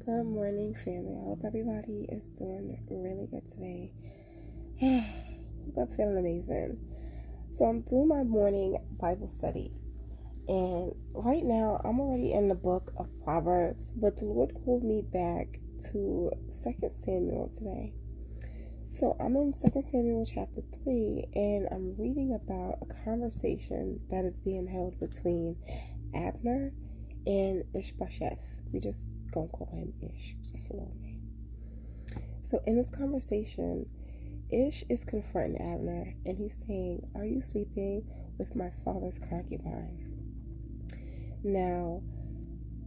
Good morning, family. I hope everybody is doing really good today. Hope I'm feeling amazing. So I'm doing my morning Bible study, and right now I'm already in the book of Proverbs, but the Lord called me back to 2 Samuel today. So I'm in 2 Samuel chapter 3, and I'm reading about a conversation that is being held between Abner and Ish-bosheth. We just gonna call him Ish. That's a long name. So in this conversation, Ish is confronting Abner, and he's saying, "Are you sleeping with my father's concubine?" Now,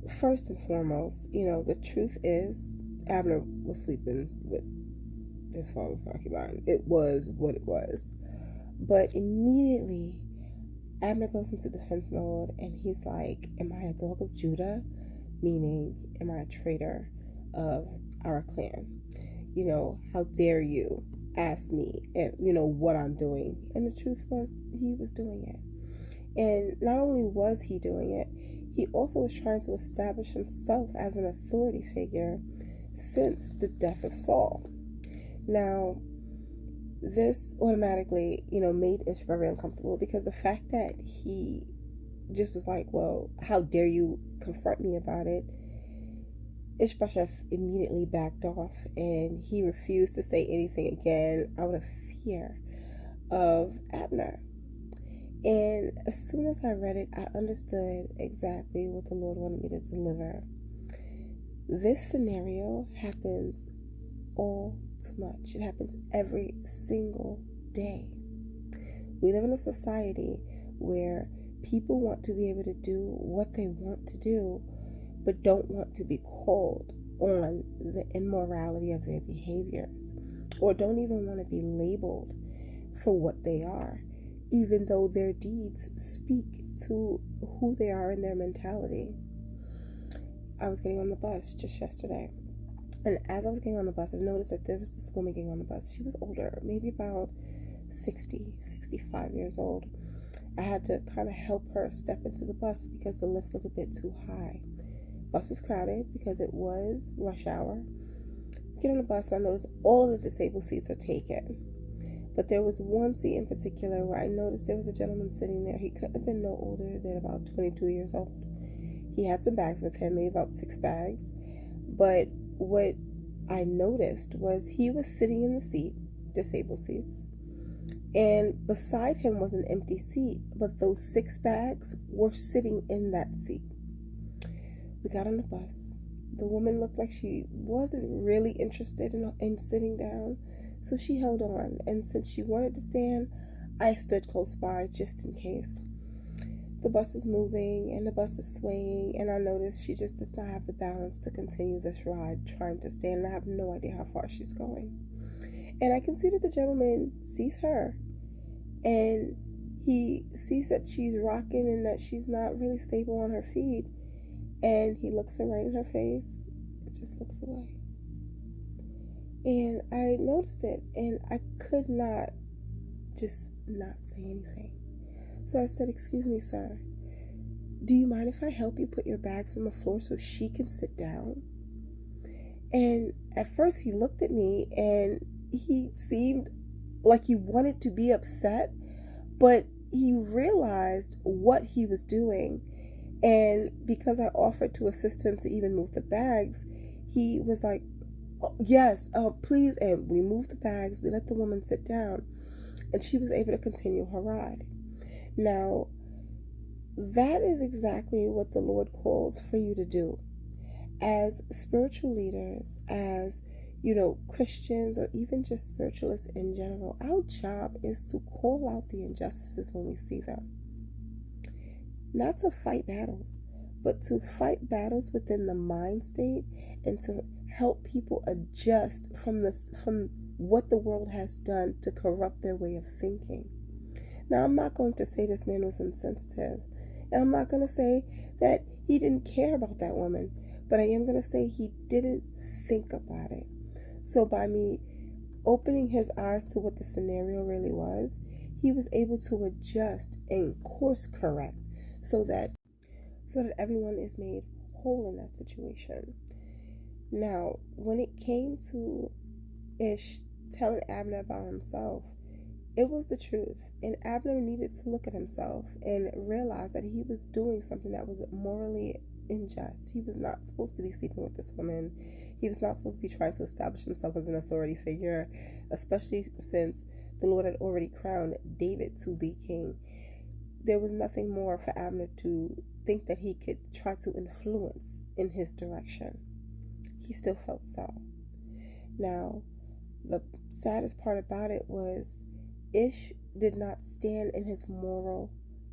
first and foremost, the truth is Abner was sleeping with his father's concubine. It was what it was. But immediately, Abner goes into defense mode, and he's like, "Am I a dog of Judah?" Meaning, am I a traitor of our clan? How dare you ask me, what I'm doing? And the truth was, he was doing it. And not only was he doing it, he also was trying to establish himself as an authority figure since the death of Saul. Now, this automatically, made Ish very uncomfortable, because the fact that he just was like, "Well, how dare you confront me about it?" Ish-bosheth immediately backed off, and he refused to say anything again out of fear of Abner. And as soon as I read it, I understood exactly what the Lord wanted me to deliver. This scenario happens all too much. It happens every single day. We live in a society where people want to be able to do what they want to do, but don't want to be called on the immorality of their behaviors, or don't even want to be labeled for what they are, even though their deeds speak to who they are in their mentality. I was getting on the bus just yesterday, and as I was getting on the bus, I noticed that there was this woman getting on the bus. She was older, maybe about 60, 65 years old. I had to kind of help her step into the bus because the lift was a bit too high. Bus was crowded because it was rush hour. Get on the bus, and I noticed all of the disabled seats are taken. But there was one seat in particular where I noticed there was a gentleman sitting there. He couldn't have been no older than about 22 years old. He had some bags with him, maybe about 6 bags. But what I noticed was he was sitting in the seat, disabled seats, and beside him was an empty seat, but those 6 bags were sitting in that seat. We got on the bus. The woman looked like she wasn't really interested in sitting down, so she held on. And since she wanted to stand, I stood close by just in case. The bus is moving and the bus is swaying, and I noticed she just does not have the balance to continue this ride trying to stand, and I have no idea how far she's going. And I can see that the gentleman sees her, and he sees that she's rocking and that she's not really stable on her feet, and he looks her right in her face and just looks away. And I noticed it, and I could not just not say anything. So I said, "Excuse me, sir, do you mind if I help you put your bags on the floor so she can sit down?" And at first he looked at me, and he seemed like he wanted to be upset, but he realized what he was doing. And because I offered to assist him to even move the bags, he was like, "Oh, yes, please." And we moved the bags. We let the woman sit down, and she was able to continue her ride. Now, that is exactly what the Lord calls for you to do. As spiritual leaders, as Christians, or even just spiritualists in general, our job is to call out the injustices when we see them. Not to fight battles, but to fight battles within the mind state, and to help people adjust from what the world has done to corrupt their way of thinking. Now, I'm not going to say this man was insensitive, and I'm not going to say that he didn't care about that woman, but I am going to say he didn't think about it. So by me opening his eyes to what the scenario really was, he was able to adjust and course correct so that everyone is made whole in that situation. Now, when it came to Ish telling Abner about himself, it was the truth. And Abner needed to look at himself and realize that he was doing something that was morally unjust. He was not supposed to be sleeping with this woman. He was not supposed to be trying to establish himself as an authority figure, especially since the Lord had already crowned David to be king. There was nothing more for Abner to think that he could try to influence in his direction. He still felt so. Now, the saddest part about it was Ish did not stand in his moral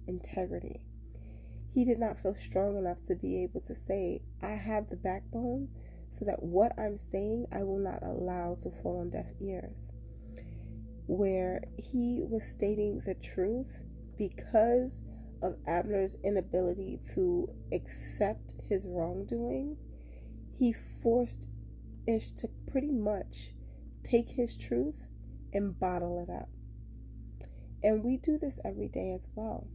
integrity. He did not feel strong enough to be able to say, I have the backbone so that what I'm saying I will not allow to fall on deaf ears. Where he was stating the truth because of Abner's inability to accept his wrongdoing, he forced Ish to pretty much take his truth and bottle it up. And we do this every day as well.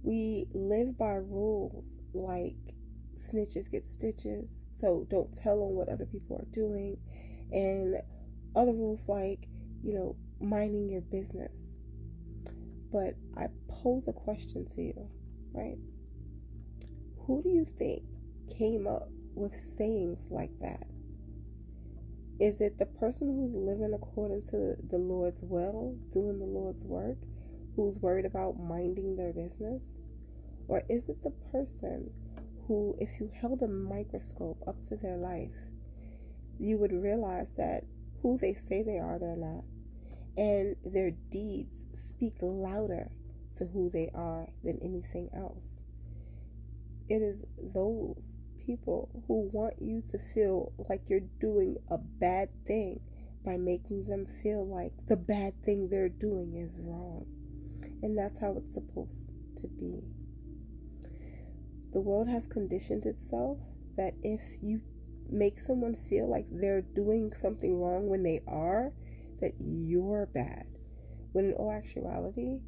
We live by rules like snitches get stitches, so don't tell on what other people are doing, and other rules like, minding your business. But I pose a question to you, right? Who do you think came up with sayings like that? Is it the person who's living according to the Lord's will, doing the Lord's work, who's worried about minding their business? Or is it the person who, if you held a microscope up to their life, you would realize that who they say they are, they're not. And their deeds speak louder to who they are than anything else. It is those people who want you to feel like you're doing a bad thing by making them feel like the bad thing they're doing is wrong. And that's how it's supposed to be. The world has conditioned itself that if you make someone feel like they're doing something wrong when they are, that you're bad. When in all actuality,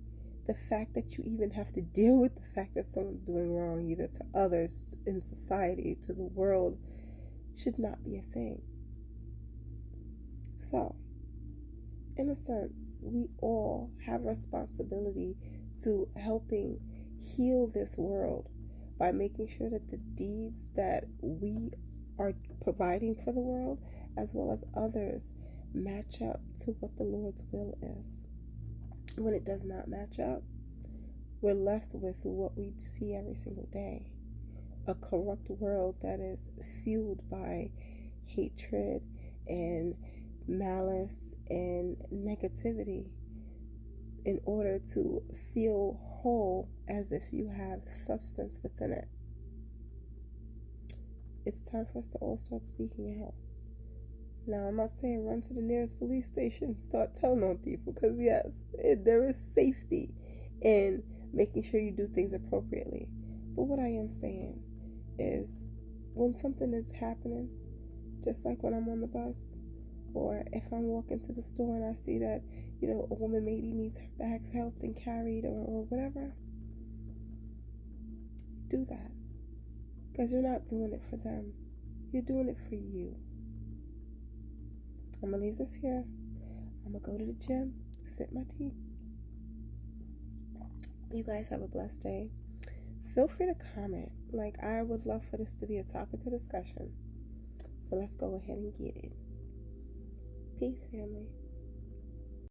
the fact that you even have to deal with the fact that someone's doing wrong, either to others in society, to the world, should not be a thing. So, in a sense, we all have responsibility to helping heal this world by making sure that the deeds that we are providing for the world, as well as others, match up to what the Lord's will is. When it does not match up, we're left with what we see every single day. A corrupt world that is fueled by hatred and malice and negativity in order to feel whole as if you have substance within it. It's time for us to all start speaking out. Now, I'm not saying run to the nearest police station, start telling on people, because yes, there is safety in making sure you do things appropriately. But what I am saying is when something is happening, just like when I'm on the bus, or if I'm walking to the store and I see that, a woman maybe needs her bags helped and carried or whatever, do that. Because you're not doing it for them. You're doing it for you. I'm going to leave this here. I'm going to go to the gym, sip my tea. You guys have a blessed day. Feel free to comment. I would love for this to be a topic of discussion. So let's go ahead and get it. Peace, family.